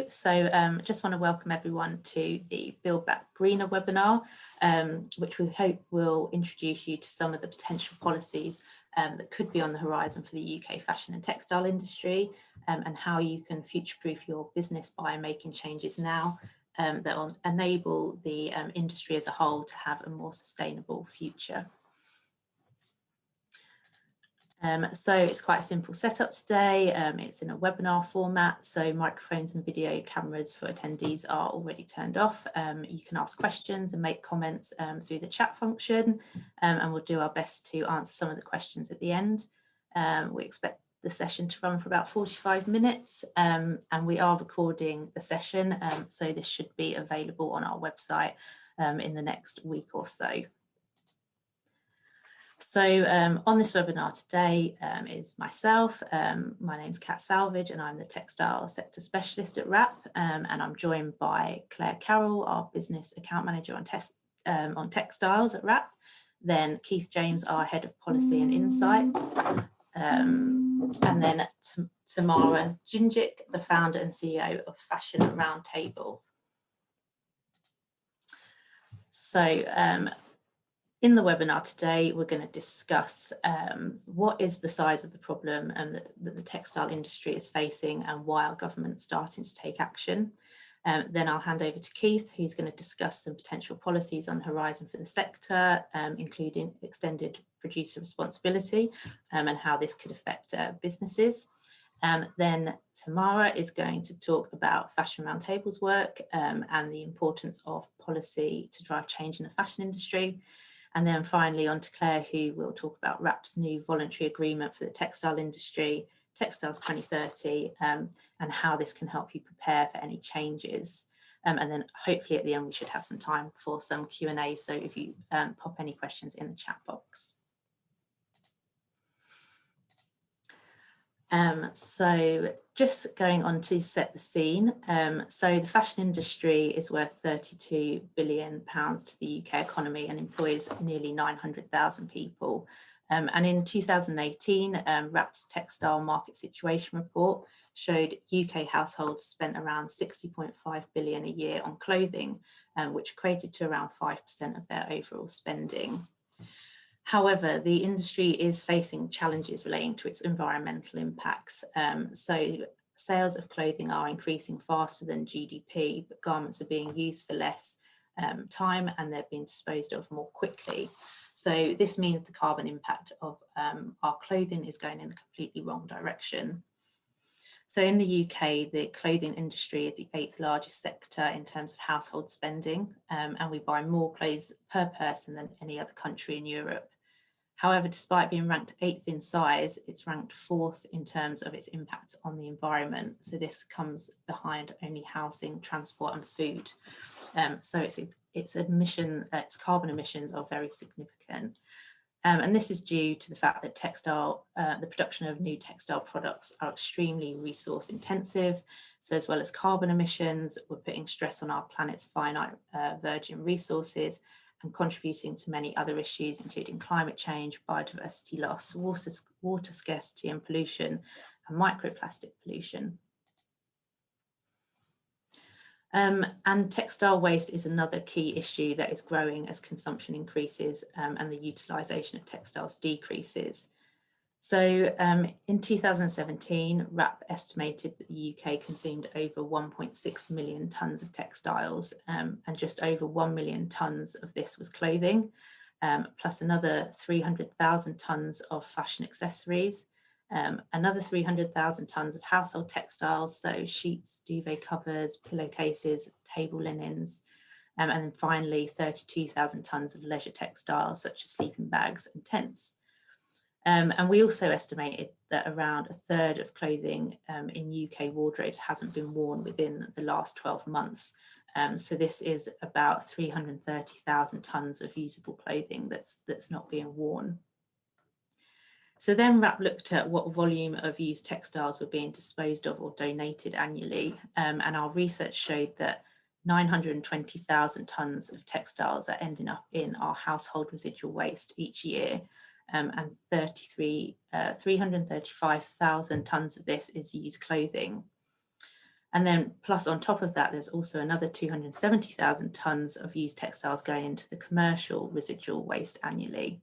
So just want to welcome everyone to the Build Back Greener webinar, which we hope will introduce you to some of the potential policies that could be on the horizon for the UK fashion and textile industry, and how you can future-proof your business by making changes now that will enable the industry as a whole to have a more sustainable future. So it's quite a simple setup today. It's in a webinar format, so microphones and video cameras for attendees are already turned off. You can ask questions and make comments through the chat function, and we'll do our best to answer some of the questions at the end. We expect the session to run for about 45 minutes, and we are recording the session, so this should be available on our website in the next week or so. So on this webinar today is myself. My name's Kat Salvage and I'm the Textile Sector Specialist at WRAP, and I'm joined by Claire Carroll, our Business Account Manager on Textiles at WRAP, then Keith James, our Head of Policy and Insights, and then Tamara Gingic, the Founder and CEO of Fashion Roundtable. So in the webinar today, we're going to discuss what is the size of the problem that the textile industry is facing and why our government's starting to take action. Then I'll hand over to Keith, who's going to discuss some potential policies on the horizon for the sector, including extended producer responsibility and how this could affect businesses. Then Tamara is going to talk about Fashion Roundtable's work and the importance of policy to drive change in the fashion industry. And then finally on to Claire, who will talk about WRAP's new voluntary agreement for the textile industry, Textiles 2030, and how this can help you prepare for any changes. And then hopefully at the end, we should have some time for some Q&A. So if you pop any questions in the chat box. So just going on to set the scene. So the fashion industry is worth £32 billion to the UK economy and employs nearly 900,000 people. And in 2018, WRAP's Textile Market Situation Report showed UK households spent around 60.5 billion a year on clothing, which equated to around 5% of their overall spending. However, the industry is facing challenges relating to its environmental impacts. So sales of clothing are increasing faster than GDP, but garments are being used for less time and they're being disposed of more quickly. So this means the carbon impact of our clothing is going in the completely wrong direction. So in the UK, the clothing industry is the 8th largest sector in terms of household spending, and we buy more clothes per person than any other country in Europe. However, despite being ranked 8th in size, it's ranked 4th in terms of its impact on the environment. So this comes behind only housing, transport and food. So its carbon emissions are very significant. And this is due to the fact that the production of new textile products are extremely resource intensive. So as well as carbon emissions, we're putting stress on our planet's finite virgin resources and contributing to many other issues, including climate change, biodiversity loss, water scarcity and pollution, and microplastic pollution. And textile waste is another key issue that is growing as consumption increases and the utilisation of textiles decreases. So in 2017, WRAP estimated that the UK consumed over 1.6 million tonnes of textiles, and just over 1 million tonnes of this was clothing, plus another 300,000 tonnes of fashion accessories, another 300,000 tonnes of household textiles, so sheets, duvet covers, pillowcases, table linens, and then finally 32,000 tonnes of leisure textiles such as sleeping bags and tents. And we also estimated that around a third of clothing in UK wardrobes hasn't been worn within the last 12 months. So this is about 330,000 tonnes of usable clothing that's not being worn. So then WRAP looked at what volume of used textiles were being disposed of or donated annually, and our research showed that 920,000 tonnes of textiles are ending up in our household residual waste each year, and 335,000 tonnes of this is used clothing. And then plus on top of that, there's also another 270,000 tonnes of used textiles going into the commercial residual waste annually.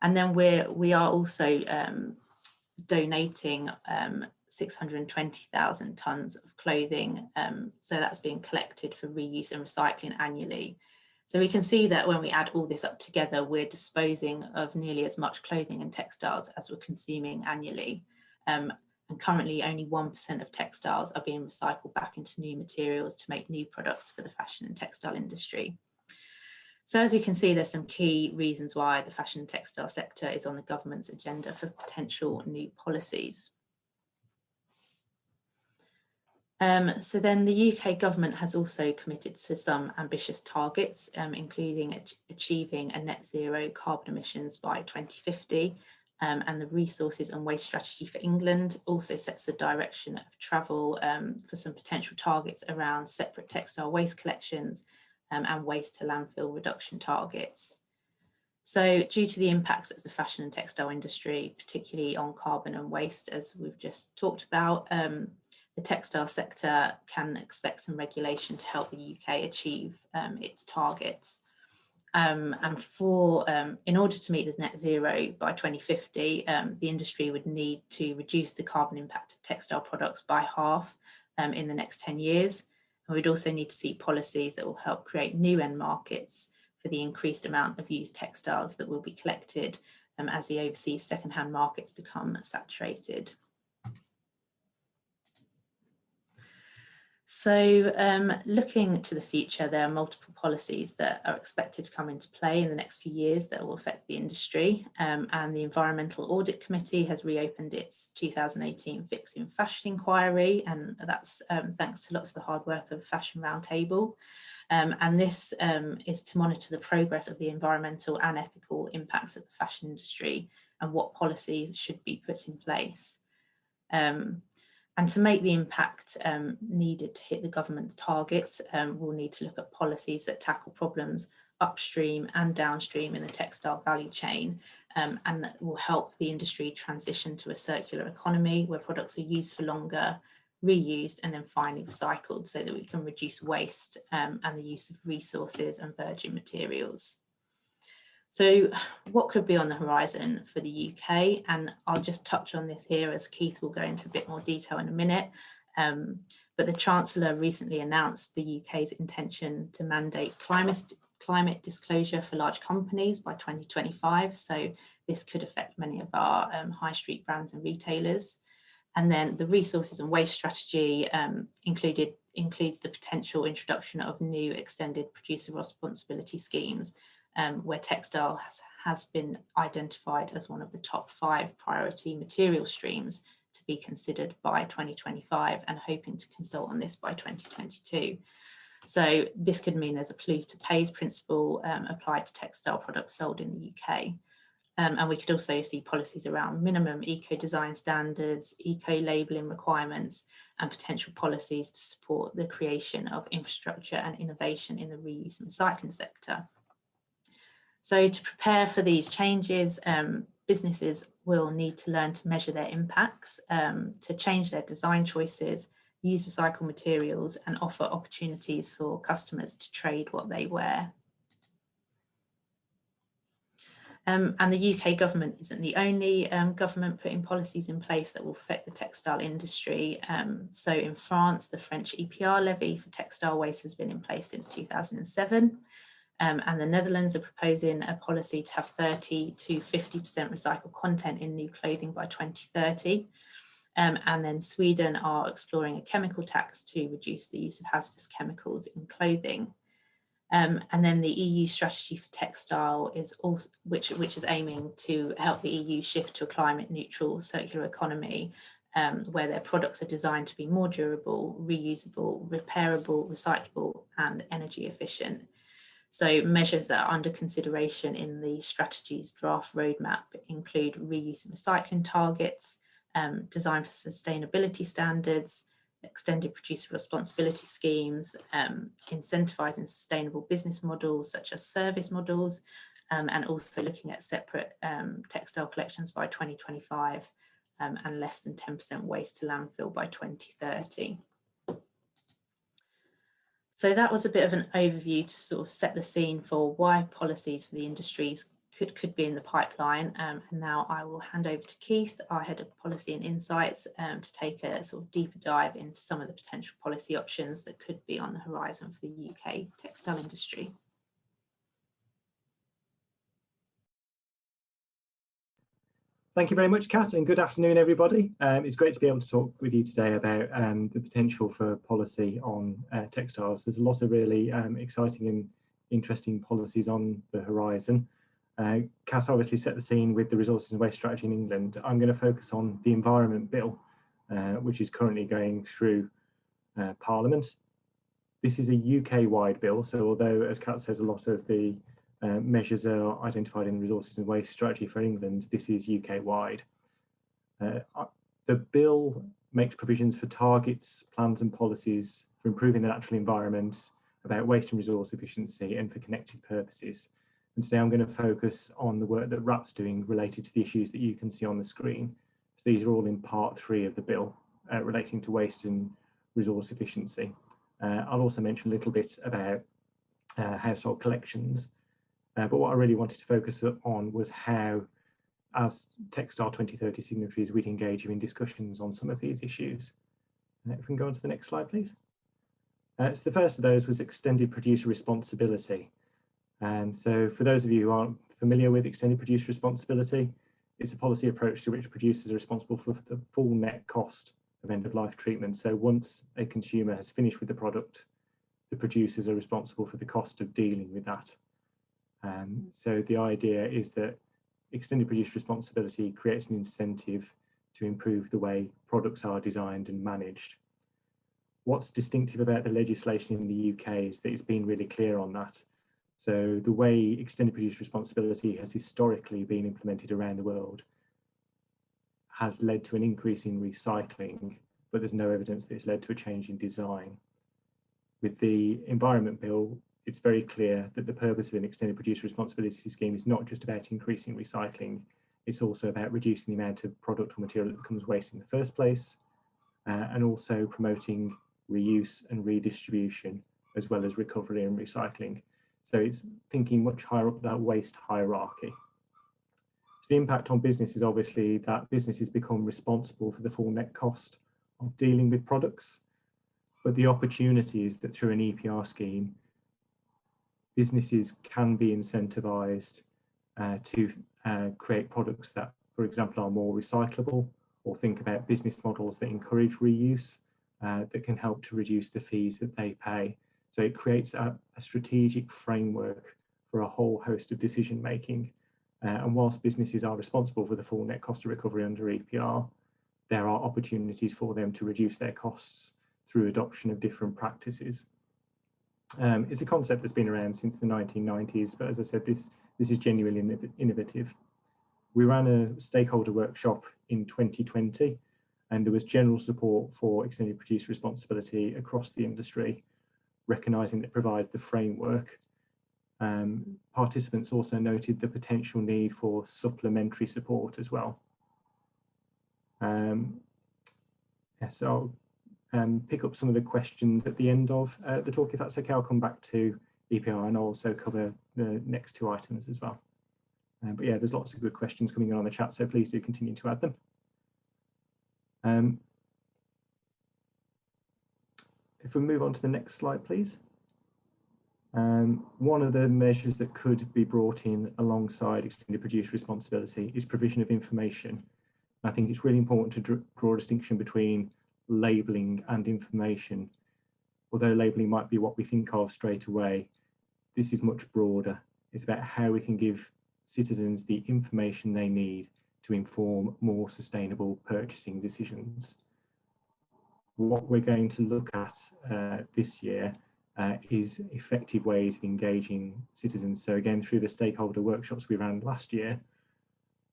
And then we are also donating 620,000 tonnes of clothing. So that's being collected for reuse and recycling annually. So we can see that when we add all this up together, we're disposing of nearly as much clothing and textiles as we're consuming annually. And currently only 1% of textiles are being recycled back into new materials to make new products for the fashion and textile industry. So as we can see, there's some key reasons why the fashion and textile sector is on the government's agenda for potential new policies. So then the UK government has also committed to some ambitious targets, including achieving a net zero carbon emissions by 2050. And the resources and waste strategy for England also sets the direction of travel for some potential targets around separate textile waste collections and waste to landfill reduction targets. So due to the impacts of the fashion and textile industry, particularly on carbon and waste, as we've just talked about, the textile sector can expect some regulation to help the UK achieve its targets. And in order to meet this net zero by 2050, the industry would need to reduce the carbon impact of textile products by half in the next 10 years. And we'd also need to see policies that will help create new end markets for the increased amount of used textiles that will be collected as the overseas second-hand markets become saturated. So looking to the future, there are multiple policies that are expected to come into play in the next few years that will affect the industry. And the Environmental Audit Committee has reopened its 2018 Fixing Fashion Inquiry, and that's thanks to lots of the hard work of Fashion Roundtable. And this is to monitor the progress of the environmental and ethical impacts of the fashion industry and what policies should be put in place. And to make the impact needed to hit the government's targets, we'll need to look at policies that tackle problems upstream and downstream in the textile value chain, and that will help the industry transition to a circular economy where products are used for longer, reused, and then finally recycled so that we can reduce waste and the use of resources and virgin materials. So what could be on the horizon for the UK? And I'll just touch on this here as Keith will go into a bit more detail in a minute. But the Chancellor recently announced the UK's intention to mandate climate disclosure for large companies by 2025. So this could affect many of our high street brands and retailers. And then the resources and waste strategy includes the potential introduction of new extended producer responsibility schemes, where textile has been identified as one of the top 5 priority material streams to be considered by 2025, and hoping to consult on this by 2022. So this could mean there's a polluter pays principle applied to textile products sold in the UK. And we could also see policies around minimum eco-design standards, eco-labelling requirements, and potential policies to support the creation of infrastructure and innovation in the reuse and recycling sector. So to prepare for these changes, businesses will need to learn to measure their impacts, to change their design choices, use recycled materials, and offer opportunities for customers to trade what they wear. And the UK government isn't the only government putting policies in place that will affect the textile industry. So in France, the French EPR levy for textile waste has been in place since 2007. And the Netherlands are proposing a policy to have 30 to 50% recycled content in new clothing by 2030. And then Sweden are exploring a chemical tax to reduce the use of hazardous chemicals in clothing. And then the EU strategy for textile is also, which is aiming to help the EU shift to a climate neutral circular economy, where their products are designed to be more durable, reusable, repairable, recyclable, and energy efficient. So measures that are under consideration in the strategy's draft roadmap include reuse and recycling targets, design for sustainability standards, extended producer responsibility schemes, incentivising sustainable business models such as service models, and also looking at separate textile collections by 2025 and less than 10% waste to landfill by 2030. So that was a bit of an overview to sort of set the scene for why policies for the industries could be in the pipeline. And now I will hand over to Keith, our Head of Policy and Insights, to take a sort of deeper dive into some of the potential policy options that could be on the horizon for the UK textile industry. Thank you very much, Kat, and good afternoon, everybody. It's great to be able to talk with you today about the potential for policy on textiles. There's a lot of really exciting and interesting policies on the horizon. Kat obviously set the scene with the Resources and Waste Strategy in England. I'm going to focus on the Environment Bill, which is currently going through Parliament. This is a UK-wide bill, so although, as Kat says, a lot of the measures are identified in the Resources and Waste Strategy for England, this is UK-wide. The bill makes provisions for targets, plans and policies for improving the natural environment, about waste and resource efficiency and for connected purposes. And today I'm going to focus on the work that RAP's doing related to the issues that you can see on the screen. So these are all in part 3 of the bill relating to waste and resource efficiency. I'll also mention a little bit about household collections. But what I really wanted to focus on was how, as Textile 2030 signatories, we'd engage in discussions on some of these issues. If we can go on to the next slide, please. So the first of those was extended producer responsibility. And so for those of you who aren't familiar with extended producer responsibility, it's a policy approach to which producers are responsible for the full net cost of end-of-life treatment. So once a consumer has finished with the product, the producers are responsible for the cost of dealing with that. So the idea is that extended producer responsibility creates an incentive to improve the way products are designed and managed. What's distinctive about the legislation in the UK is that it's been really clear on that. So the way extended producer responsibility has historically been implemented around the world has led to an increase in recycling, but there's no evidence that it's led to a change in design. With the Environment Bill, it's very clear that the purpose of an extended producer responsibility scheme is not just about increasing recycling, it's also about reducing the amount of product or material that becomes waste in the first place, and also promoting reuse and redistribution, as well as recovery and recycling. So it's thinking much higher up that waste hierarchy. So the impact on business is obviously that businesses become responsible for the full net cost of dealing with products, but the opportunity is that through an EPR scheme, businesses can be incentivized to create products that, for example, are more recyclable, or think about business models that encourage reuse, that can help to reduce the fees that they pay. So it creates a strategic framework for a whole host of decision making. And whilst businesses are responsible for the full net cost of recovery under EPR, there are opportunities for them to reduce their costs through adoption of different practices. It's a concept that's been around since the 1990s, but as I said, this is genuinely innovative. We ran a stakeholder workshop in 2020, and there was general support for extended producer responsibility across the industry, recognising that it provided the framework. Participants also noted the potential need for supplementary support as well. So pick up some of the questions at the end of the talk, if that's okay. I'll come back to EPR and I'll also cover the next 2 items as well. But yeah, there's lots of good questions coming in on the chat, so please do continue to add them. If we move on to the next slide, please. One of the measures that could be brought in alongside extended producer responsibility is provision of information. I think it's really important to draw a distinction between labelling and information. Although labelling might be what we think of straight away, this is much broader. It's about how we can give citizens the information they need to inform more sustainable purchasing decisions. What we're going to look at this year is effective ways of engaging citizens. So again, through the stakeholder workshops we ran last year,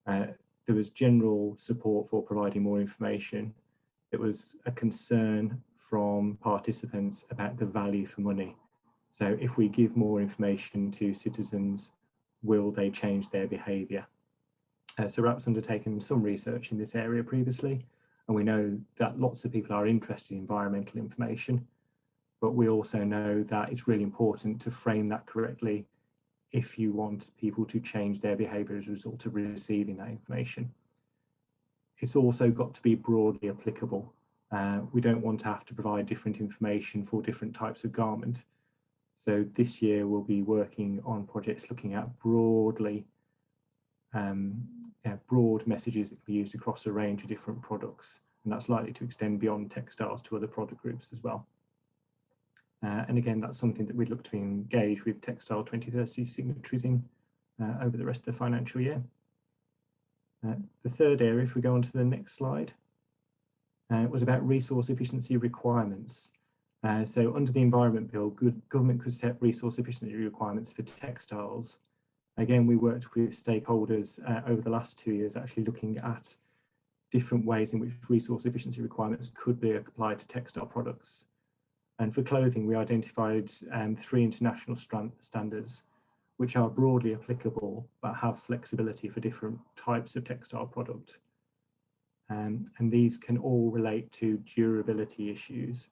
there was general support for providing more information. There was a concern from participants about the value for money. So if we give more information to citizens, will they change their behaviour? So RAP's undertaken some research in this area previously, and we know that lots of people are interested in environmental information, but we also know that it's really important to frame that correctly if you want people to change their behaviour as a result of receiving that information. It's also got to be broadly applicable. We don't want to have to provide different information for different types of garment. So this year we'll be working on projects looking at broadly, broad messages that can be used across a range of different products, and that's likely to extend beyond textiles to other product groups as well. And again, that's something that we'd look to engage with Textile 2030 signatories in over the rest of the financial year. The third area, if we go on to the next slide, was about resource efficiency requirements. So under the Environment Bill, government could set resource efficiency requirements for textiles. Again, we worked with stakeholders over the last 2 years, actually looking at different ways in which resource efficiency requirements could be applied to textile products. And for clothing, we identified 3 international standards, which are broadly applicable, but have flexibility for different types of textile product. And these can all relate to durability issues.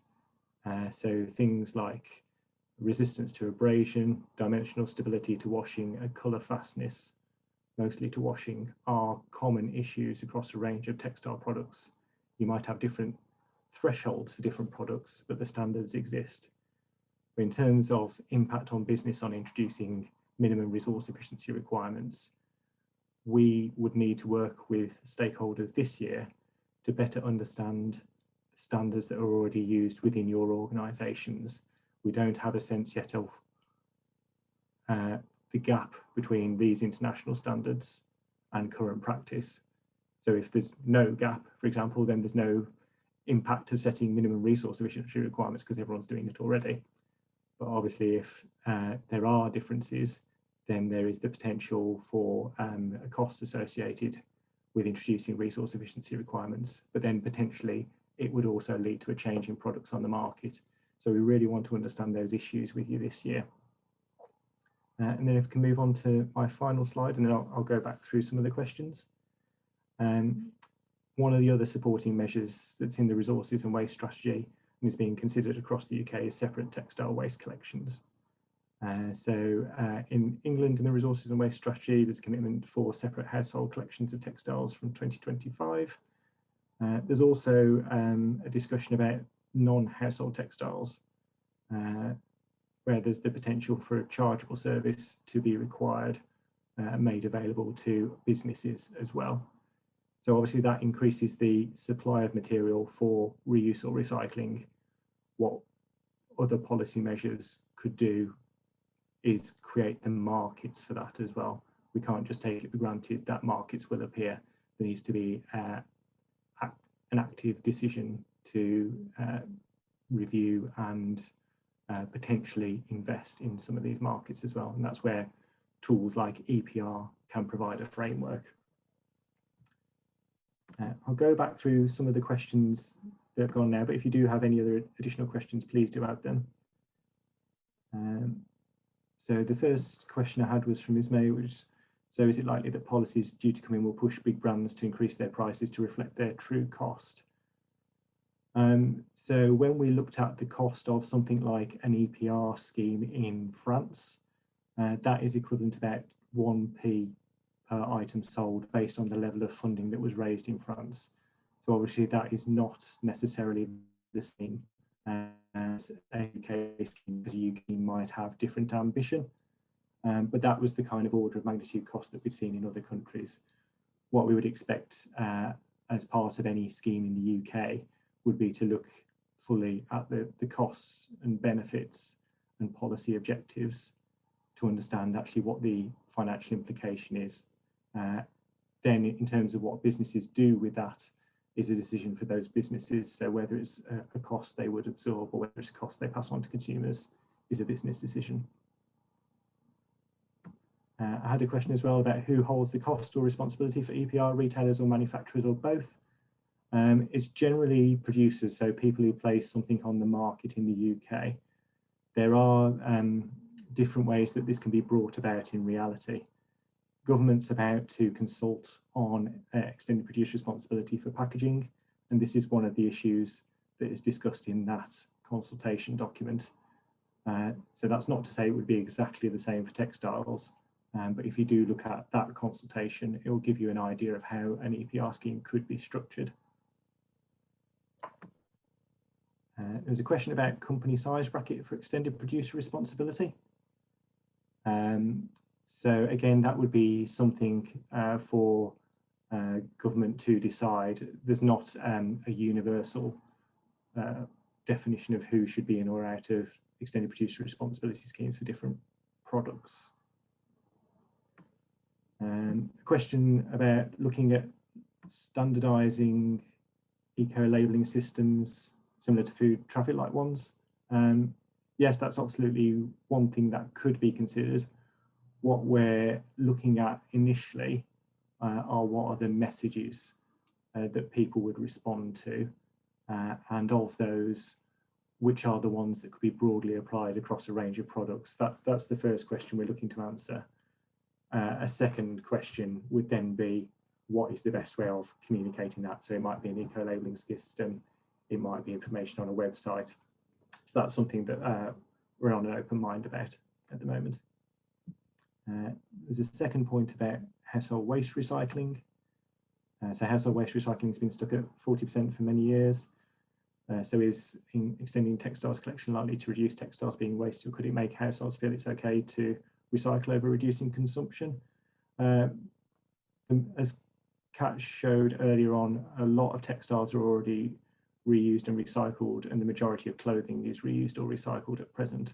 So things like resistance to abrasion, dimensional stability to washing, and colour fastness, mostly to washing, are common issues across a range of textile products. You might have different thresholds for different products, but the standards exist. In terms of impact on business on introducing minimum resource efficiency requirements, we would need to work with stakeholders this year to better understand the standards that are already used within your organisations. We don't have a sense yet of the gap between these international standards and current practice. So if there's no gap, for example, then there's no impact of setting minimum resource efficiency requirements because everyone's doing it already. But obviously, if there are differences, then there is the potential for a cost associated with introducing resource efficiency requirements, but then potentially it would also lead to a change in products on the market. So we really want to understand those issues with you this year. And then if we can move on to my final slide, and then I'll go back through some of the questions. One of the other supporting measures that's in the resources and waste strategy and is being considered across the UK is separate textile waste collections. In England, in the resources and waste strategy, there's a commitment for separate household collections of textiles from 2025. There's also a discussion about non-household textiles, where there's the potential for a chargeable service to be required, made available to businesses as well. So obviously that increases the supply of material for reuse or recycling. What other policy measures could do is create the markets for that as well. We can't just take it for granted that markets will appear. There needs to be an active decision to review and potentially invest in some of these markets as well. And that's where tools like EPR can provide a framework. I'll go back through some of the questions that have gone now, but if you do have any other additional questions, please do add them. So the first question I had was from Ismay, which, so is it likely that policies due to come in will push big brands to increase their prices to reflect their true cost? So when we looked at the cost of something like an EPR scheme in France, that is equivalent to about 1p per item sold based on the level of funding that was raised in France. So obviously that is not necessarily the same as a UK scheme, because a UK might have different ambition, but that was the kind of order of magnitude cost that we've seen in other countries. What we would expect as part of any scheme in the UK would be to look fully at the costs and benefits and policy objectives to understand actually what the financial implication is. Then in terms of what businesses do with that is a decision for those businesses. So whether it's a cost they would absorb or whether it's a cost they pass on to consumers is a business decision. I had a question as well about who holds the cost or responsibility for EPR, retailers or manufacturers or both. It's generally producers, so people who place something on the market in the UK. There are different ways that this can be brought about in reality. Government's about to consult on extended producer responsibility for packaging, and this is one of the issues that is discussed in that consultation document. So that's not to say it would be exactly the same for textiles, but if you do look at that consultation, it will give you an idea of how an EPR scheme could be structured. There's a question about company size bracket for extended producer responsibility. So again, that would be something for government to decide. There's not a universal definition of who should be in or out of extended producer responsibility schemes for different products. A question about looking at standardising eco-labelling systems similar to food traffic light ones. Yes, that's absolutely one thing that could be considered. What we're looking at initially are what are the messages that people would respond to, and of those, which are the ones that could be broadly applied across a range of products. That's the first question we're looking to answer. A second question would then be, what is the best way of communicating that? So it might be an eco-labelling system, it might be information on a website. So that's something that we're on an open mind about at the moment. There's a second point about household waste recycling. So household waste recycling has been stuck at 40% for many years. So is extending textiles collection likely to reduce textiles being wasted, or could it make households feel it's okay to recycle over reducing consumption? As Kat showed earlier on, a lot of textiles are already reused and recycled, and the majority of clothing is reused or recycled at present.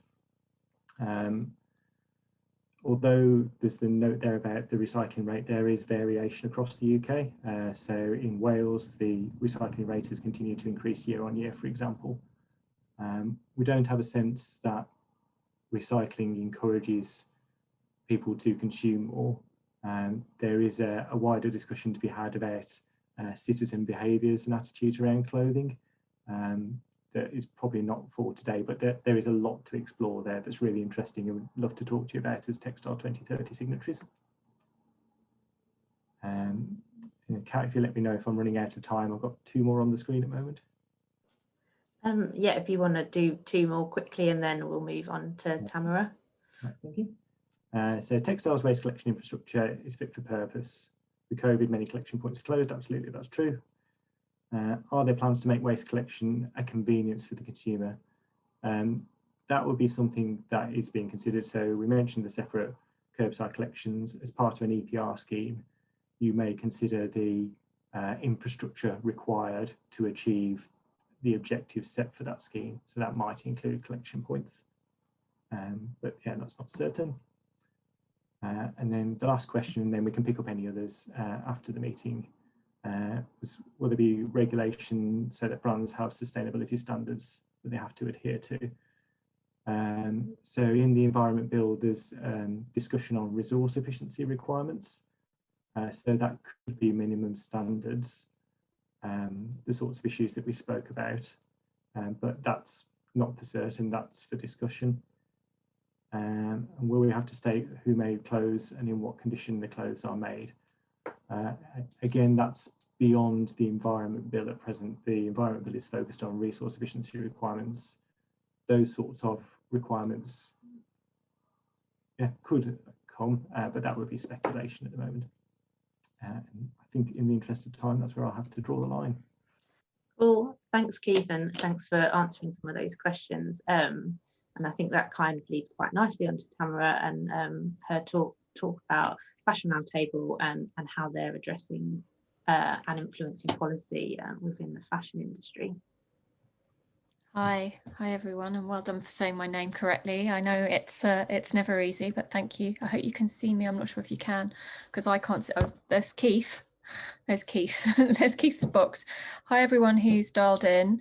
Although there's the note there about the recycling rate, there is variation across the UK. So in Wales, the recycling rate has continued to increase year on year, for example. We don't have a sense that recycling encourages people to consume more. There is a wider discussion to be had about citizen behaviours and attitudes around clothing. That is probably not for today, but there is a lot to explore there that's really interesting and would love to talk to you about as Textile 2030 signatories. Kat, if you let me know if I'm running out of time, I've got 2 more on the screen at the moment. Yeah, if you want to do 2 more quickly, and then we'll move on to Tamara. Right, thank you. So textiles waste collection infrastructure is fit for purpose. With COVID, many collection points are closed. Absolutely, that's true. Are there plans to make waste collection a convenience for the consumer? That would be something that is being considered. So we mentioned the separate curbside collections. As part of an EPR scheme, you may consider the infrastructure required to achieve the objectives set for that scheme. So that might include collection points. But yeah, that's not certain. And then the last question, and then we can pick up any others after the meeting, was, will there be regulation so that brands have sustainability standards that they have to adhere to? So in the Environment Bill, there's discussion on resource efficiency requirements. So that could be minimum standards, the sorts of issues that we spoke about, but that's not for certain, that's for discussion. And will we have to state who made clothes and in what condition the clothes are made? Again, that's beyond the Environment Bill at present. The Environment Bill is focused on resource efficiency requirements. Those sorts of requirements, yeah, could come, but that would be speculation at the moment. I think in the interest of time, that's where I'll have to draw the line. Cool, thanks Keith, and thanks for answering some of those questions. And I think that kind of leads quite nicely onto Tamara and her talk about Fashion Roundtable and how they're addressing and influencing policy within the fashion industry. Hi everyone, and well done for saying my name correctly. I know it's never easy, but thank you. I hope you can see me. I'm not sure if you can, because I can't see. Oh, there's Keith. There's Keith. There's Keith's box. Hi everyone who's dialed in.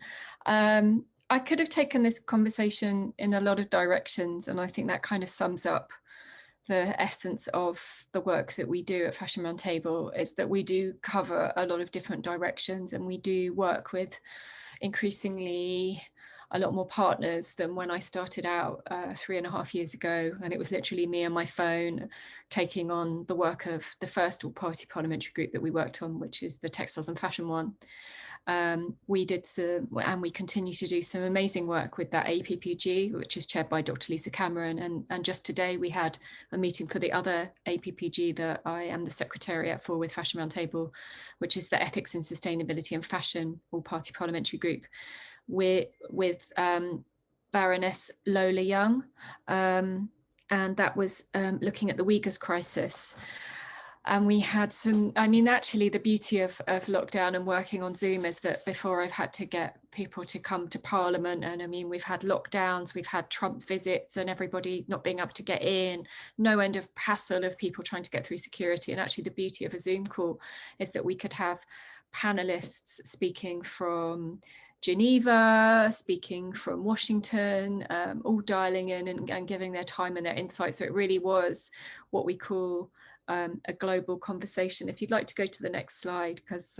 I could have taken this conversation in a lot of directions, and I think that kind of sums up the essence of the work that we do at Fashion Roundtable, is that we do cover a lot of different directions, and we do work with increasingly a lot more partners than when I started out 3.5 years ago, and it was literally me and my phone taking on the work of the first all-party parliamentary group that we worked on, which is the Textiles and Fashion one. We did some, and we continue to do some amazing work with that APPG, which is chaired by Dr. Lisa Cameron. And just today we had a meeting for the other APPG that I am the secretariat for with Fashion Roundtable, which is the Ethics in Sustainability and Fashion All-Party Parliamentary Group, with Baroness Lola Young. And that was looking at the Uyghurs crisis. And we had some, I mean, actually the beauty of lockdown and working on Zoom is that before I've had to get people to come to Parliament, and I mean, we've had lockdowns, we've had Trump visits and everybody not being able to get in, no end of hassle of people trying to get through security. And actually the beauty of a Zoom call is that we could have panelists speaking from Geneva, speaking from Washington, all dialing in and giving their time and their insights. So it really was what we call a global conversation. If you'd like to go to the next slide, because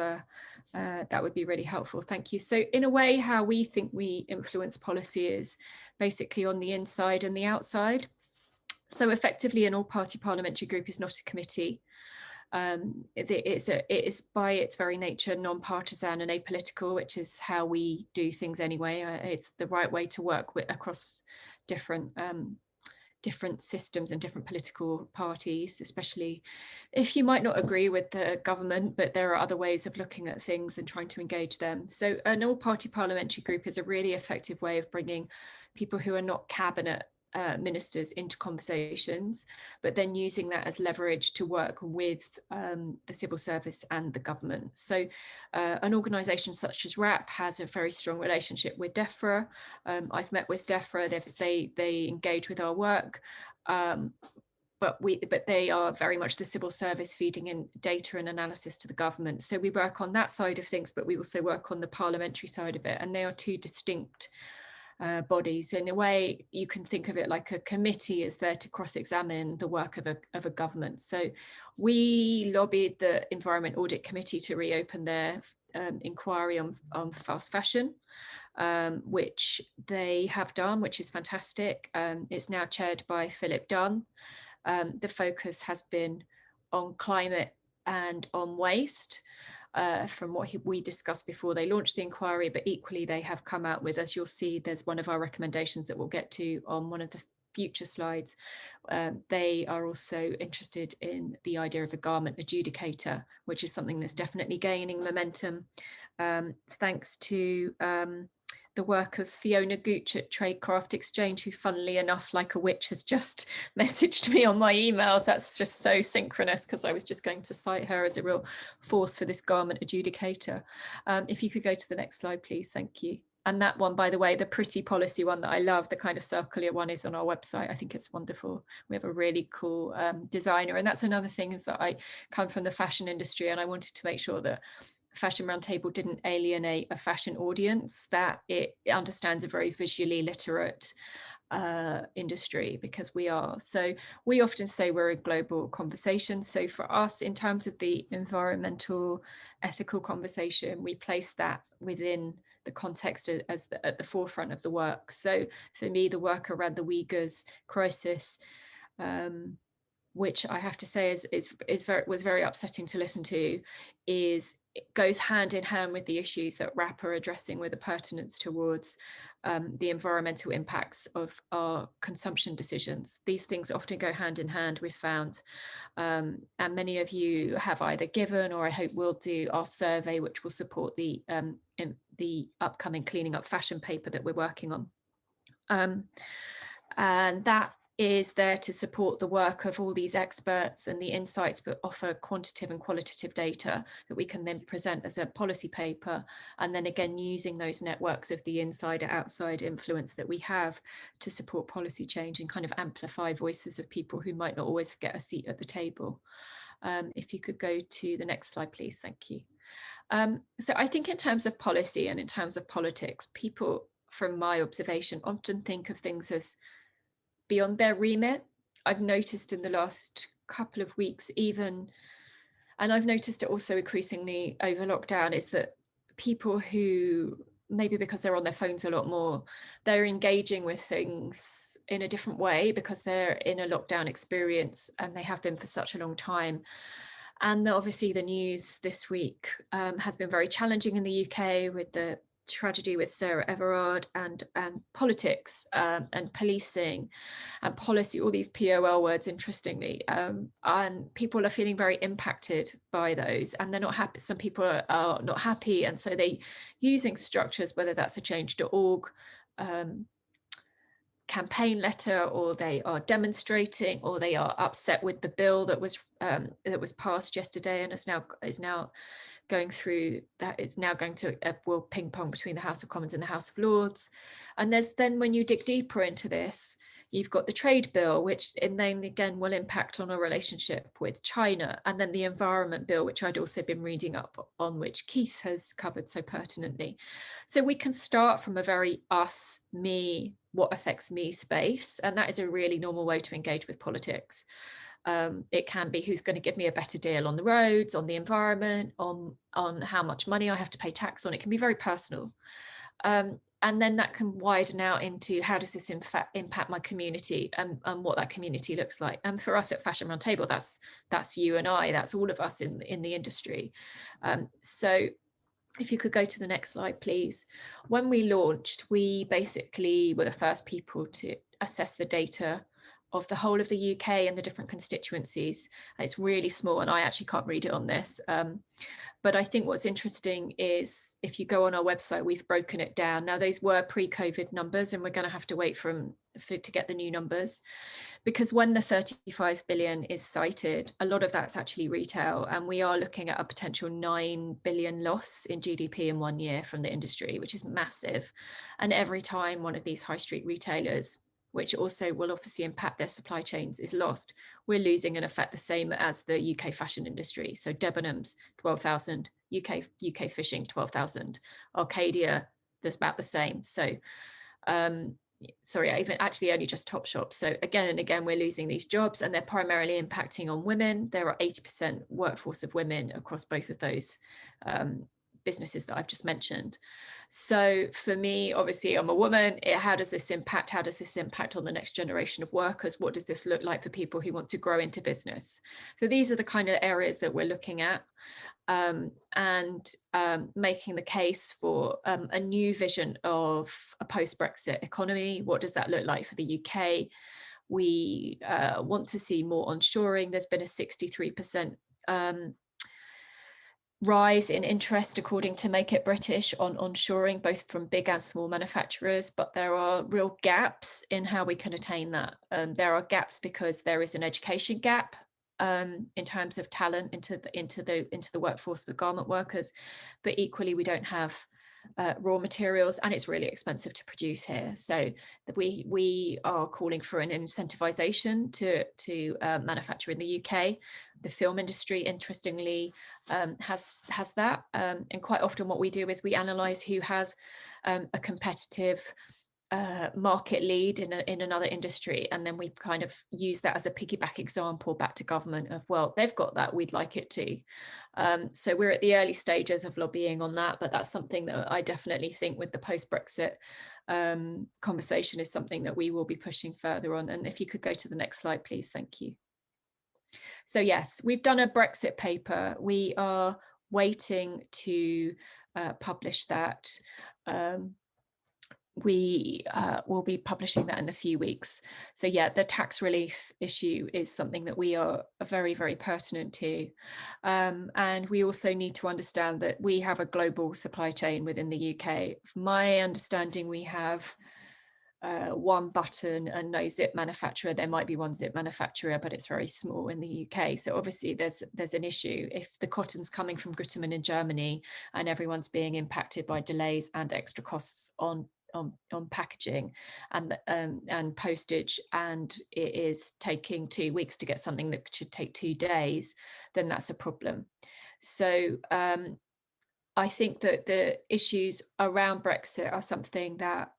that would be really helpful. Thank you. So in a way, how we think we influence policy is basically on the inside and the outside. So effectively, an all-party parliamentary group is not a committee. It is by its very nature non-partisan and apolitical, which is how we do things anyway. It's the right way to work with across different systems and different political parties, especially if you might not agree with the government, but there are other ways of looking at things and trying to engage them. So an all-party parliamentary group is a really effective way of bringing people who are not cabinet ministers into conversations, but then using that as leverage to work with the civil service and the government. So an organisation such as RAP has a very strong relationship with DEFRA. I've met with DEFRA, they engage with our work, but they are very much the civil service feeding in data and analysis to the government. So we work on that side of things, but we also work on the parliamentary side of it, and they are two distinct bodies. In a way, you can think of it like a committee is there to cross-examine the work of a government. So we lobbied the Environment Audit Committee to reopen their inquiry on fast fashion, which they have done, which is fantastic. It's now chaired by Philip Dunn. The focus has been on climate and on waste. From what we discussed before they launched the inquiry, but equally they have come out with, as you'll see, there's one of our recommendations that we'll get to on one of the future slides. They are also interested in the idea of a garment adjudicator, which is something that's definitely gaining momentum, thanks to the work of Fiona Gooch at Tradecraft Exchange, who funnily enough, like a witch, has just messaged me on my emails. That's just so synchronous, because I was just going to cite her as a real force for this garment adjudicator. If you could go to the next slide, please. Thank you. And that one, by the way, the pretty policy one that I love, the kind of circular one, is on our website. I think it's wonderful. We have a really cool designer. And that's another thing, is that I come from the fashion industry, and I wanted to make sure that Fashion Roundtable didn't alienate a fashion audience, that it understands a very visually literate industry, because we are. So we often say we're a global conversation. So for us, in terms of the environmental ethical conversation, we place that within the context as at the forefront of the work. So for me, the work around the Uyghurs crisis, which I have to say was very upsetting to listen to, it goes hand in hand with the issues that RAP are addressing, with a pertinence towards the environmental impacts of our consumption decisions. These things often go hand in hand, we've found, and many of you have either given, or I hope will do, our survey, which will support the upcoming Cleaning Up Fashion paper that we're working on. And that is there to support the work of all these experts and the insights, but offer quantitative and qualitative data that we can then present as a policy paper. And then again, using those networks of the inside or outside influence that we have to support policy change and kind of amplify voices of people who might not always get a seat at the table. If you could go to the next slide, please. Thank you. So I think in terms of policy and in terms of politics, people, from my observation, often think of things as beyond their remit. I've noticed in the last couple of weeks even, and I've noticed it also increasingly over lockdown, is that people who, maybe because they're on their phones a lot more, they're engaging with things in a different way because they're in a lockdown experience, and they have been for such a long time. And obviously the news this week has been very challenging in the UK with the tragedy with Sarah Everard, and politics and policing and policy, all these POL words, interestingly, and people are feeling very impacted by those, and they're not happy. Some people are not happy, and so they using structures, whether that's a change.org campaign letter, or they are demonstrating, or they are upset with the bill that was passed yesterday and is now going through, that it's now going to will ping pong between the House of Commons and the House of Lords. And there's then, when you dig deeper into this, you've got the trade bill, which then again will impact on our relationship with China, and then the environment bill, which I'd also been reading up on, which Keith has covered so pertinently. So we can start from a very us, me, what affects me space, and that is a really normal way to engage with politics. It can be who's going to give me a better deal on the roads, on the environment, on how much money I have to pay tax on. It can be very personal. And then that can widen out into how does this impact my community, and what that community looks like. And for us at Fashion Roundtable, that's you and I, that's all of us in the industry. So if you could go to the next slide, please. When we launched, we basically were the first people to assess the data of the whole of the UK and the different constituencies. And it's really small, and I actually can't read it on this. But I think what's interesting is if you go on our website, we've broken it down. Now, those were pre-COVID numbers, and we're going to have to wait to get the new numbers, because when the 35 billion is cited, a lot of that's actually retail, and we are looking at a potential 9 billion loss in GDP in 1 year from the industry, which is massive. And every time one of these high street retailers, which also will obviously impact their supply chains, is lost, we're losing in effect the same as the UK fashion industry. So Debenhams, 12,000, UK fishing, 12,000, Arcadia, there's about the same. So sorry, even actually only just Topshop. So again and again, we're losing these jobs, and they're primarily impacting on women. There are 80% workforce of women across both of those businesses that I've just mentioned. So for me, obviously, I'm a woman. How does this impact? How does this impact on the next generation of workers? What does this look like for people who want to grow into business? So these are the kind of areas that we're looking at, and making the case for a new vision of a post-Brexit economy. What does that look like for the UK? We want to see more onshoring. There's been a 63% rise in interest, according to Make It British, on onshoring, both from big and small manufacturers, but there are real gaps in how we can attain that. There are gaps because there is an education gap in terms of talent into the workforce for garment workers, but equally we don't have raw materials, and it's really expensive to produce here. So we are calling for an incentivization to manufacture in the UK. The film industry, interestingly, has that, and quite often what we do is we analyze who has a competitive market lead in another industry, and then we kind of use that as a piggyback example back to government of, well, they've got that, we'd like it too. So we're at the early stages of lobbying on that, but that's something that I definitely think with the post-Brexit conversation is something that we will be pushing further on. And if you could go to the next slide, please. Thank you. So yes, we've done a Brexit paper. We are waiting to publish that. We will be publishing that in a few weeks. So yeah, the tax relief issue is something that we are very, very pertinent to. And we also need to understand that we have a global supply chain within the UK. From my understanding, we have one button and no zip manufacturer. There might be one zip manufacturer, but it's very small in the UK. So obviously there's an issue. If the cotton's coming from Gutermann in Germany and everyone's being impacted by delays and extra costs on packaging and postage, and it is taking 2 weeks to get something that should take 2 days, then that's a problem. So I think that the issues around Brexit are something that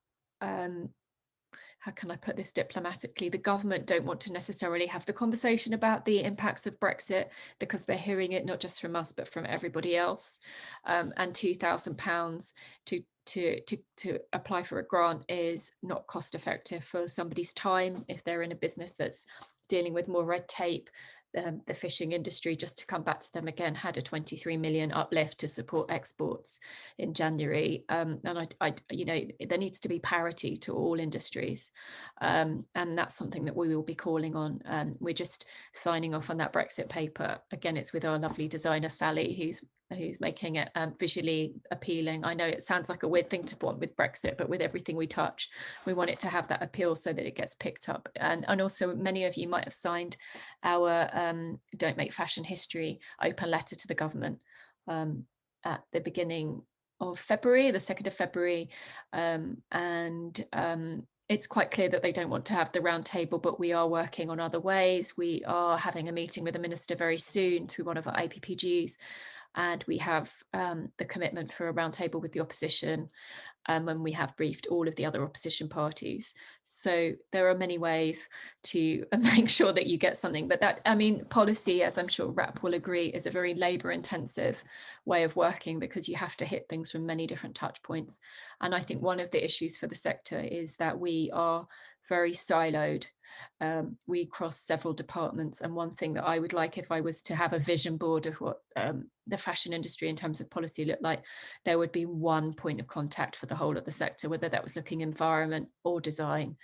how can I put this diplomatically? The government don't want to necessarily have the conversation about the impacts of Brexit because they're hearing it not just from us but from everybody else. And £2,000 to apply for a grant is not cost effective for somebody's time if they're in a business that's dealing with more red tape. the fishing industry, just to come back to them again, had a 23 million uplift to support exports in January. And there needs to be parity to all industries. And that's something that we will be calling on. We're just signing off on that Brexit paper. Again, it's with our lovely designer, Sally, who's making it visually appealing. I know it sounds like a weird thing to want with Brexit, but with everything we touch, we want it to have that appeal so that it gets picked up. And also, many of you might have signed our Don't Make Fashion History open letter to the government at the beginning of February, the 2nd of February. It's quite clear that they don't want to have the roundtable, but we are working on other ways. We are having a meeting with the minister very soon through one of our APPGs. And we have the commitment for a roundtable with the opposition, and we have briefed all of the other opposition parties. So there are many ways to make sure that you get something. But that, I mean, policy, as I'm sure RAP will agree, is a very labour intensive way of working, because you have to hit things from many different touch points. And I think one of the issues for the sector is that we are very siloed. We cross several departments, and one thing that I would like, if I was to have a vision board of what the fashion industry in terms of policy looked like, there would be one point of contact for the whole of the sector, whether that was looking environment or design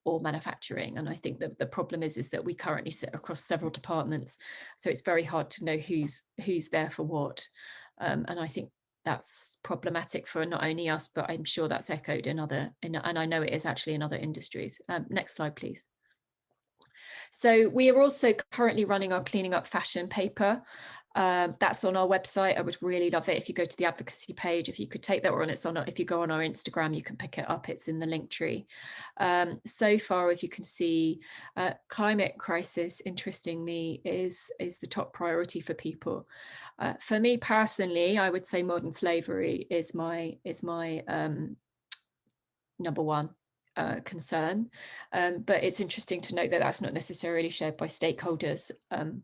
or manufacturing. And I think that the problem is that we currently sit across several departments, so it's very hard to know who's there for what. And I think that's problematic for not only us, but I'm sure that's echoed and I know it is actually in other industries. Next slide, please. So we are also currently running our Cleaning Up Fashion paper. That's on our website. I would really love it if you go to the advocacy page, if you could take that, or if you go on our Instagram, you can pick it up. It's in the link tree. So far, as you can see, climate crisis, interestingly, is the top priority for people. For me personally, I would say modern slavery is my number one concern, but it's interesting to note that that's not necessarily shared by stakeholders, and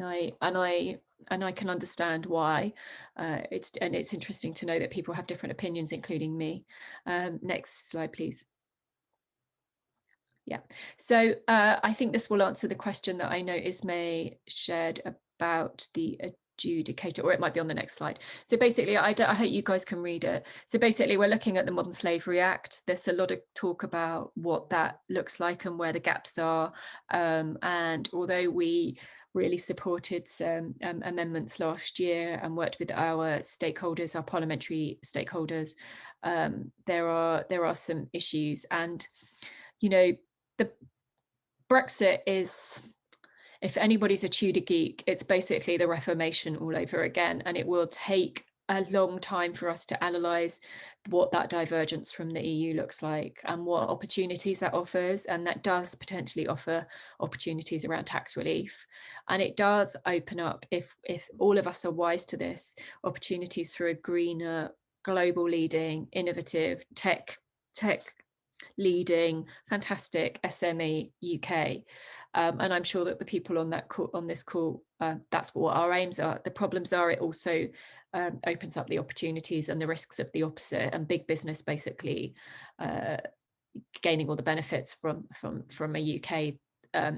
I can understand why. It's interesting to know that people have different opinions, including me. Next slide, please. Yeah, so I think this will answer the question that I know Ismay shared about the adjudicator, or it might be on the next slide. So basically, I hope you guys can read it. So basically, we're looking at the Modern Slavery Act. There's a lot of talk about what that looks like and where the gaps are. And although we really supported some amendments last year and worked with our stakeholders, our parliamentary stakeholders, there are some issues. And, you know, the Brexit is, if anybody's a Tudor geek, it's basically the Reformation all over again, and it will take a long time for us to analyse what that divergence from the EU looks like and what opportunities that offers. And that does potentially offer opportunities around tax relief, and it does open up, if all of us are wise to this, opportunities for a greener, global leading, innovative tech leading, fantastic SME UK. And I'm sure that the people on this call, that's what our aims are. The problems are, it also opens up the opportunities and the risks of the opposite, and big business basically gaining all the benefits from a UK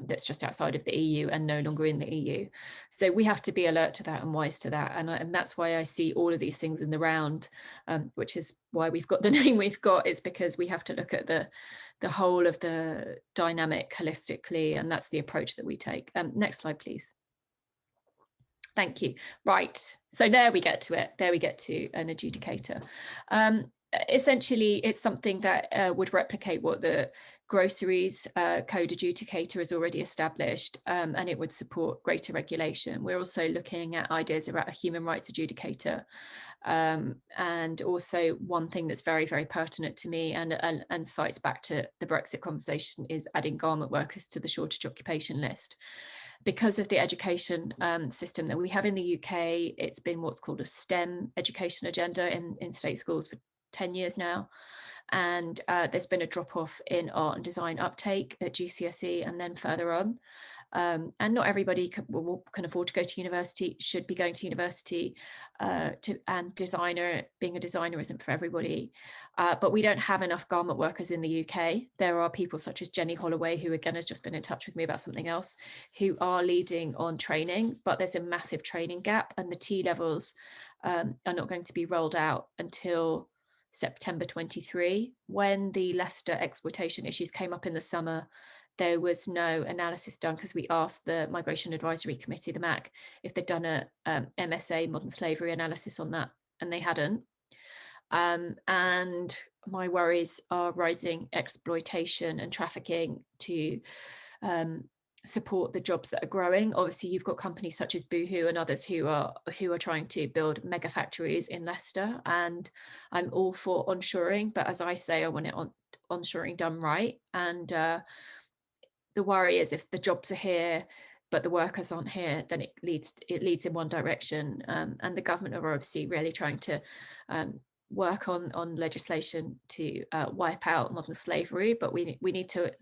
that's just outside of the EU and no longer in the EU. So we have to be alert to that and wise to that. And that's why I see all of these things in the round, which is why we've got the name we've got, is because we have to look at the whole of the dynamic holistically, and that's the approach that we take. Next slide, please. Thank you. Right, so there we get to it. There we get to an adjudicator. Essentially, it's something that would replicate what the groceries code adjudicator has already established, and it would support greater regulation. We're also looking at ideas about a human rights adjudicator, and also one thing that's very, very pertinent to me and cites back to the Brexit conversation is adding garment workers to the shortage occupation list. Because of the education system that we have in the UK, it's been what's called a STEM education agenda in state schools for 10 years now. and there's been a drop-off in art and design uptake at GCSE and then further on. And not everybody can afford to go to university, should be going to university, and being a designer isn't for everybody. But we don't have enough garment workers in the UK. There are people such as Jenny Holloway, who again has just been in touch with me about something else, who are leading on training, but there's a massive training gap, and the T levels are not going to be rolled out until September 23. When the Leicester exploitation issues came up in the summer, there was no analysis done, because we asked the Migration Advisory Committee, the MAC, if they'd done a MSA modern slavery analysis on that, and they hadn't. And my worries are rising exploitation and trafficking to support the jobs that are growing. Obviously, you've got companies such as Boohoo and others who are trying to build mega factories in Leicester, and I'm all for onshoring, but as I say, I want it onshoring done right. And the worry is, if the jobs are here but the workers aren't here, then it leads in one direction. And the government are obviously really trying to work on legislation to wipe out modern slavery, but we need to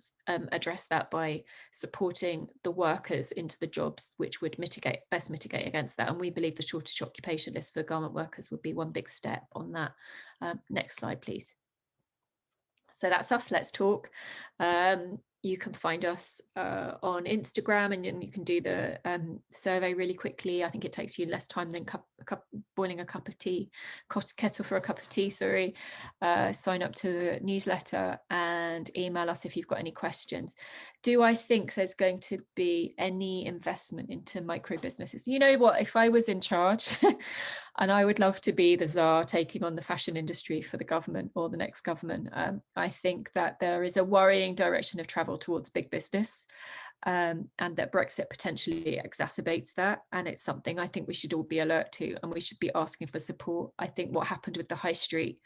address that by supporting the workers into the jobs which would best mitigate against that. And we believe the shortage occupation list for garment workers would be one big step on that. Next slide, please. So that's us. Let's talk. You can find us on Instagram, and you can do the survey really quickly. I think it takes you less time than boiling a cup of tea, kettle for a cup of tea, sorry. Sign up to the newsletter and email us if you've got any questions. Do I think there's going to be any investment into micro businesses? You know what, if I was in charge, and I would love to be the czar taking on the fashion industry for the government or the next government, I think that there is a worrying direction of travel towards big business, and that Brexit potentially exacerbates that. And it's something I think we should all be alert to, and we should be asking for support. I think what happened with the high street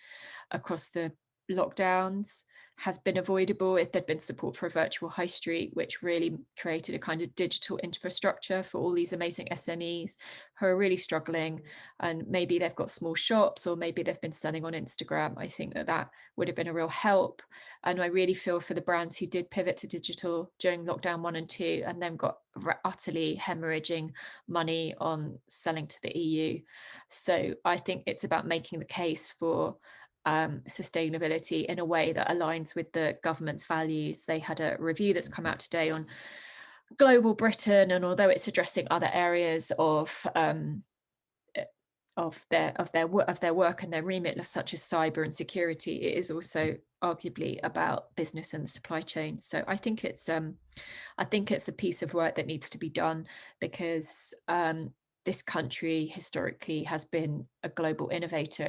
across the lockdowns has been avoidable if there'd been support for a virtual high street, which really created a kind of digital infrastructure for all these amazing SMEs who are really struggling. And maybe they've got small shops, or maybe they've been selling on Instagram. I think that would have been a real help. And I really feel for the brands who did pivot to digital during lockdown 1 and 2, and then got utterly hemorrhaging money on selling to the EU. So I think it's about making the case for sustainability in a way that aligns with the government's values. They had a review that's come out today on global Britain, and although it's addressing other areas of their work and their remit, such as cyber and security, it is also arguably about business and supply chain. So I think it's a piece of work that needs to be done, because this country historically has been a global innovator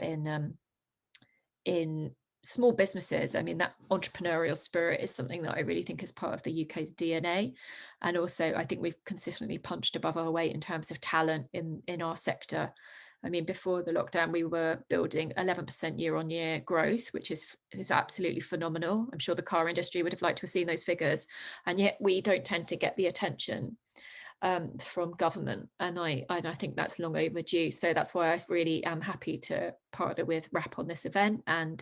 in small businesses. I mean, that entrepreneurial spirit is something that I really think is part of the UK's DNA. And also, I think we've consistently punched above our weight in terms of talent in our sector. I mean, before the lockdown, we were building 11% year-on-year growth, which is absolutely phenomenal. I'm sure the car industry would have liked to have seen those figures, and yet we don't tend to get the attention from government, and I think that's long overdue. So that's why I really am happy to partner with RAP on this event, and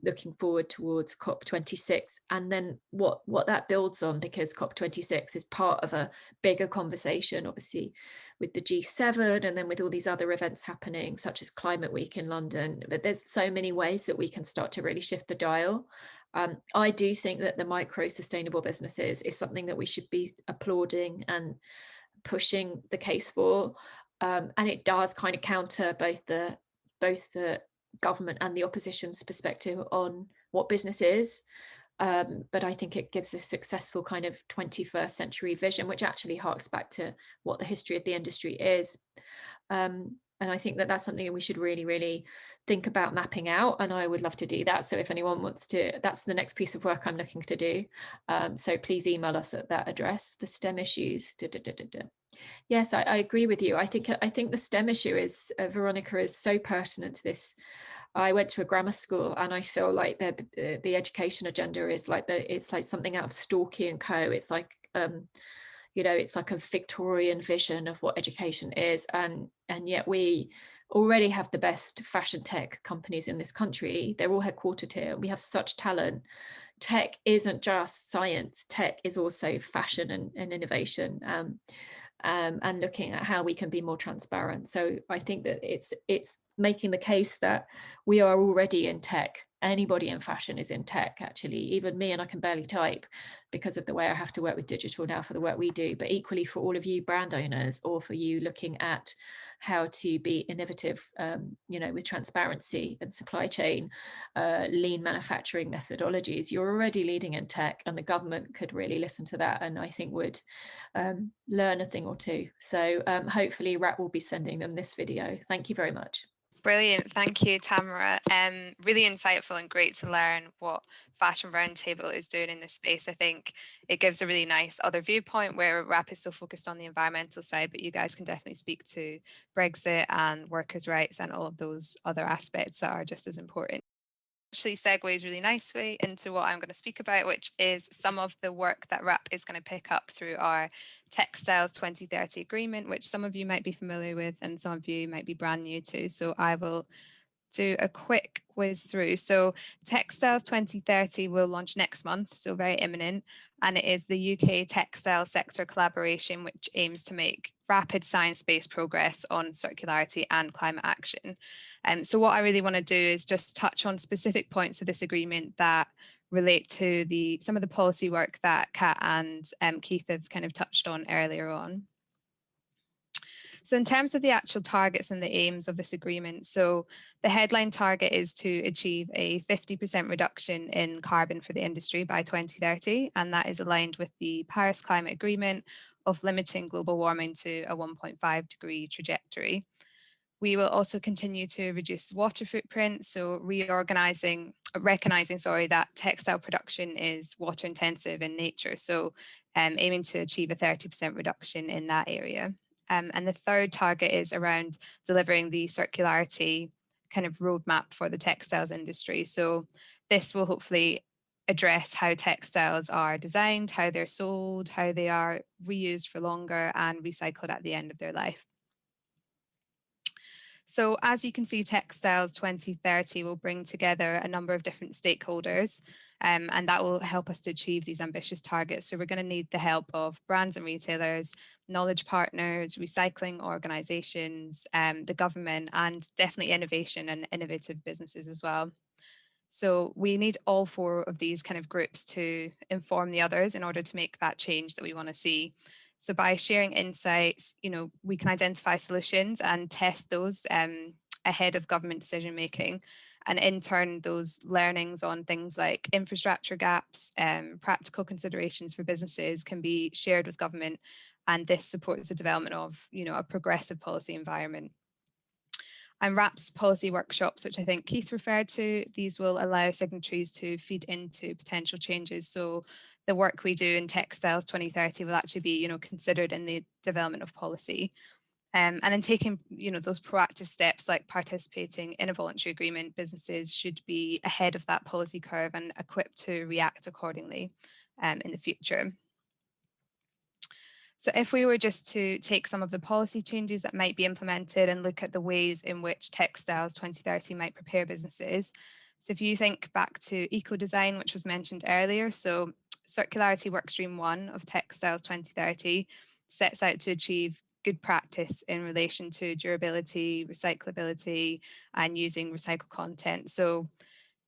looking forward towards COP26, and then what that builds on, because COP26 is part of a bigger conversation, obviously, with the G7, and then with all these other events happening, such as Climate Week in London. But there's so many ways that we can start to really shift the dial. I do think that the micro sustainable businesses is something that we should be applauding and pushing the case for, and it does kind of counter both the government and the opposition's perspective on what business is. But I think it gives a successful kind of 21st century vision, which actually harks back to what the history of the industry is. And I think that that's something that we should really, really think about mapping out. And I would love to do that. So if anyone wants to, that's the next piece of work I'm looking to do. So please email us at that address, the STEM issues. Yes, I agree with you. I think the STEM issue is, Veronica, is so pertinent to this. I went to a grammar school, and I feel like the education agenda is like it's like something out of Storky and Co. It's like it's like a Victorian vision of what education is, and yet we already have the best fashion tech companies in this country. They're all headquartered here. We have such talent. Tech isn't just science. Tech is also fashion and innovation, and looking at how we can be more transparent. So I think that it's making the case that we are already in tech. Anybody in fashion is in tech, actually, even me, and I can barely type because of the way I have to work with digital now for the work we do. But equally for all of you brand owners, or for you looking at how to be innovative, with transparency and supply chain, lean manufacturing methodologies, you're already leading in tech, and the government could really listen to that, and I think would learn a thing or two. So hopefully RAP will be sending them this video. Thank you very much. Brilliant. Thank you, Tamara. Really insightful and great to learn what Fashion Roundtable is doing in this space. I think it gives a really nice other viewpoint where RAP is so focused on the environmental side, but you guys can definitely speak to Brexit and workers' rights and all of those other aspects that are just as important. Actually segues really nicely into what I'm going to speak about, which is some of the work that RAP is going to pick up through our Textiles 2030 agreement, which some of you might be familiar with and some of you might be brand new to. So I will do a quick whiz through. So Textiles 2030 will launch next month, so very imminent, and it is the UK textile sector collaboration which aims to make rapid science-based progress on circularity and climate action. So what I really want to do is just touch on specific points of this agreement that relate to some of the policy work that Kat and Keith have kind of touched on earlier on. So in terms of the actual targets and the aims of this agreement, so the headline target is to achieve a 50% reduction in carbon for the industry by 2030, and that is aligned with the Paris Climate Agreement of limiting global warming to a 1.5 degree trajectory. We will also continue to reduce the water footprint, so recognizing that textile production is water intensive in nature, so aiming to achieve a 30% reduction in that area. And the third target is around delivering the circularity kind of roadmap for the textiles industry. So this will hopefully address how textiles are designed, how they're sold, how they are reused for longer and recycled at the end of their life. So as you can see, Textiles 2030 will bring together a number of different stakeholders, and that will help us to achieve these ambitious targets. So we're going to need the help of brands and retailers, knowledge partners, recycling organisations, the government, and definitely innovation and innovative businesses as well. So we need all four of these kind of groups to inform the others in order to make that change that we want to see. So by sharing insights, we can identify solutions and test those ahead of government decision making. And in turn, those learnings on things like infrastructure gaps, practical considerations for businesses can be shared with government. And this supports the development of, a progressive policy environment. And RAP's policy workshops, which I think Keith referred to, these will allow signatories to feed into potential changes. So the work we do in Textiles 2030 will actually be, considered in the development of policy. And in taking, those proactive steps like participating in a voluntary agreement, businesses should be ahead of that policy curve and equipped to react accordingly in the future. So if we were just to take some of the policy changes that might be implemented and look at the ways in which Textiles 2030 might prepare businesses. So if you think back to eco-design, which was mentioned earlier, so Circularity Workstream 1 of Textiles 2030 sets out to achieve good practice in relation to durability, recyclability, and using recycled content. So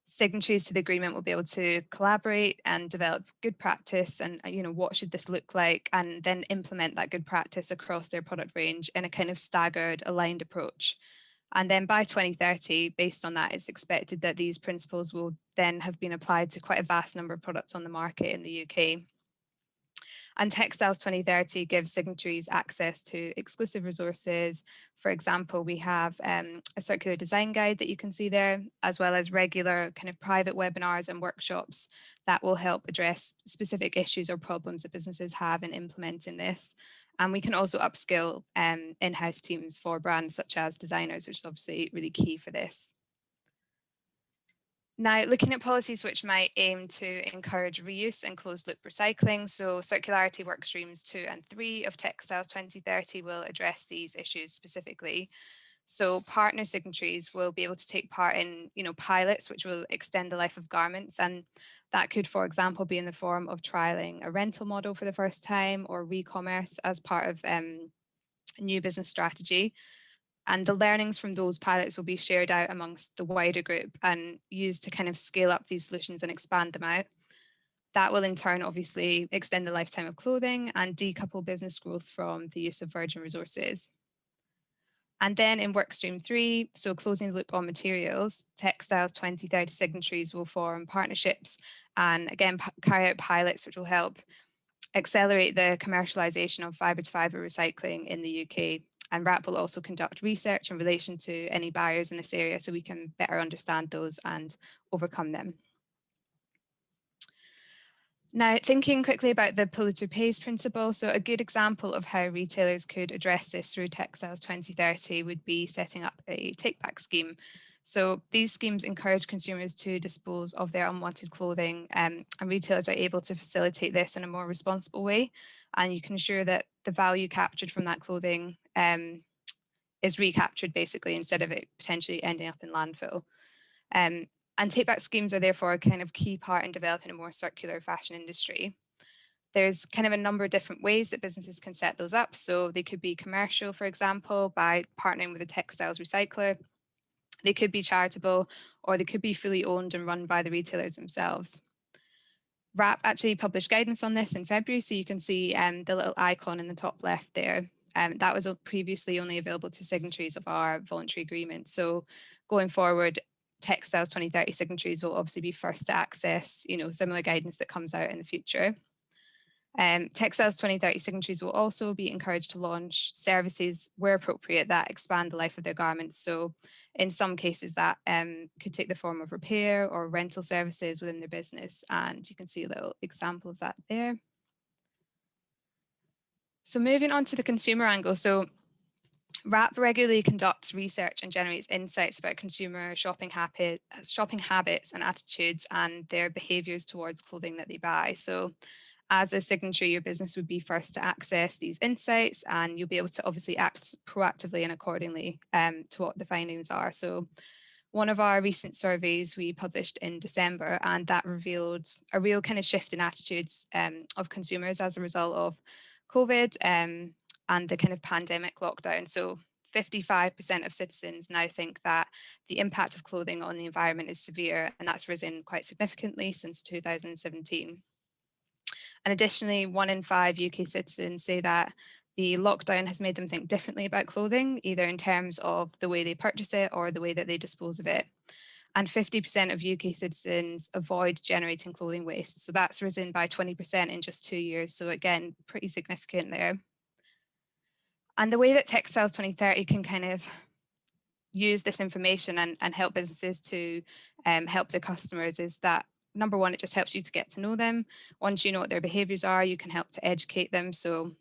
signatories to the agreement will be able to collaborate and develop good practice and what should this look like, and then implement that good practice across their product range in a kind of staggered, aligned approach. And then by 2030, based on that, it's expected that these principles will then have been applied to quite a vast number of products on the market in the UK. And Textiles 2030 gives signatories access to exclusive resources. For example, we have a circular design guide that you can see there, as well as regular kind of private webinars and workshops that will help address specific issues or problems that businesses have in implementing this. And we can also upskill in-house teams for brands such as designers, which is obviously really key for this. Now, looking at policies which might aim to encourage reuse and closed loop recycling, so Circularity Workstreams 2 and 3 of Textiles 2030 will address these issues specifically. So partner signatories will be able to take part in, pilots which will extend the life of garments, and that could, for example, be in the form of trialing a rental model for the first time or re-commerce as part of a new business strategy. And the learnings from those pilots will be shared out amongst the wider group and used to kind of scale up these solutions and expand them out. That will in turn obviously extend the lifetime of clothing and decouple business growth from the use of virgin resources. And then in workstream 3, so closing the loop on materials, Textiles 2030 signatories will form partnerships and again carry out pilots which will help accelerate the commercialisation of fibre-to-fibre recycling in the UK. And WRAP will also conduct research in relation to any barriers in this area so we can better understand those and overcome them. Now, thinking quickly about the polluter pays principle, so a good example of how retailers could address this through Textiles 2030 would be setting up a take-back scheme. So these schemes encourage consumers to dispose of their unwanted clothing, and retailers are able to facilitate this in a more responsible way. And you can ensure that the value captured from that clothing is recaptured basically, instead of it potentially ending up in landfill. And take-back schemes are therefore a kind of key part in developing a more circular fashion industry. There's kind of a number of different ways that businesses can set those up. So they could be commercial, for example, by partnering with a textiles recycler. They could be charitable, or they could be fully owned and run by the retailers themselves. WRAP actually published guidance on this in February, so you can see the little icon in the top left there. That was previously only available to signatories of our voluntary agreement. So going forward, Textiles 2030 signatories will obviously be first to access, similar guidance that comes out in the future. Textiles 2030 signatories will also be encouraged to launch services where appropriate that expand the life of their garments. So in some cases that could take the form of repair or rental services within their business. And you can see a little example of that there. So moving on to the consumer angle. So WRAP regularly conducts research and generates insights about consumer shopping habits and attitudes and their behaviours towards clothing that they buy. So as a signatory, your business would be first to access these insights, and you'll be able to obviously act proactively and accordingly to what the findings are. So one of our recent surveys we published in December, and that revealed a real kind of shift in attitudes of consumers as a result of COVID and the kind of pandemic lockdown. So 55% of citizens now think that the impact of clothing on the environment is severe, and that's risen quite significantly since 2017. And additionally, 1 in 5 UK citizens say that the lockdown has made them think differently about clothing, either in terms of the way they purchase it or the way that they dispose of it. And 50% of UK citizens avoid generating clothing waste. So that's risen by 20% in just 2 years. So again, pretty significant there. And the way that Textiles 2030 can kind of use this information and help businesses to help their customers is that, number one, it just helps you to get to know them. Once you know what their behaviours are, you can help to educate them. So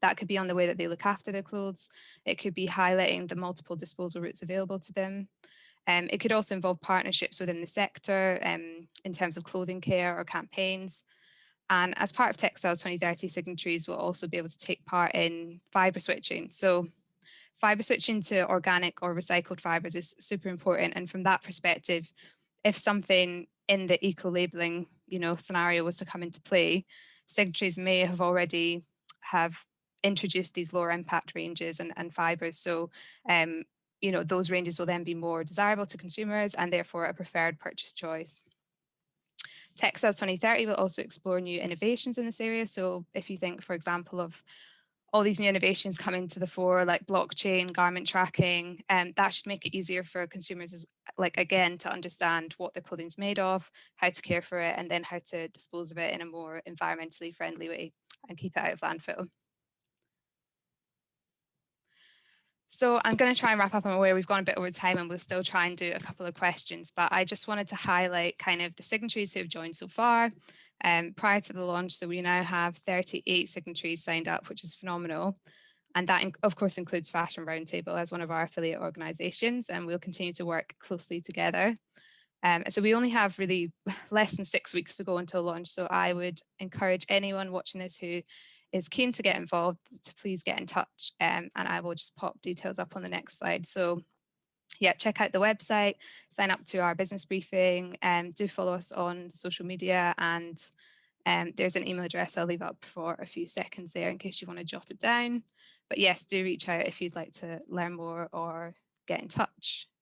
that could be on the way that they look after their clothes. It could be highlighting the multiple disposal routes available to them. It could also involve partnerships within the sector in terms of clothing care or campaigns. And as part of Textiles 2030, signatories will also be able to take part in fibre switching. So fibre switching to organic or recycled fibres is super important. And from that perspective, if something in the eco-labelling scenario was to come into play, signatories may have already have introduced these lower impact ranges and fibres. So those ranges will then be more desirable to consumers and therefore a preferred purchase choice. Textiles 2030 will also explore new innovations in this area. So if you think, for example, of all these new innovations coming to the fore, like blockchain, garment tracking, that should make it easier for consumers, again, to understand what their clothing's made of, how to care for it, and then how to dispose of it in a more environmentally friendly way and keep it out of landfill. So I'm going to try and wrap up. I'm aware we've gone a bit over time and we'll still try and do a couple of questions, but I just wanted to highlight kind of the signatories who have joined so far prior to the launch. So we now have 38 signatories signed up, which is phenomenal. And that, of course, includes Fashion Roundtable as one of our affiliate organisations, and we'll continue to work closely together. So we only have really less than 6 weeks to go until launch. So I would encourage anyone watching this who is keen to get involved, to please get in touch, and I will just pop details up on the next slide. So yeah, check out the website, sign up to our business briefing, do follow us on social media, and there's an email address I'll leave up for a few seconds there in case you want to jot it down. But yes, do reach out if you'd like to learn more or get in touch.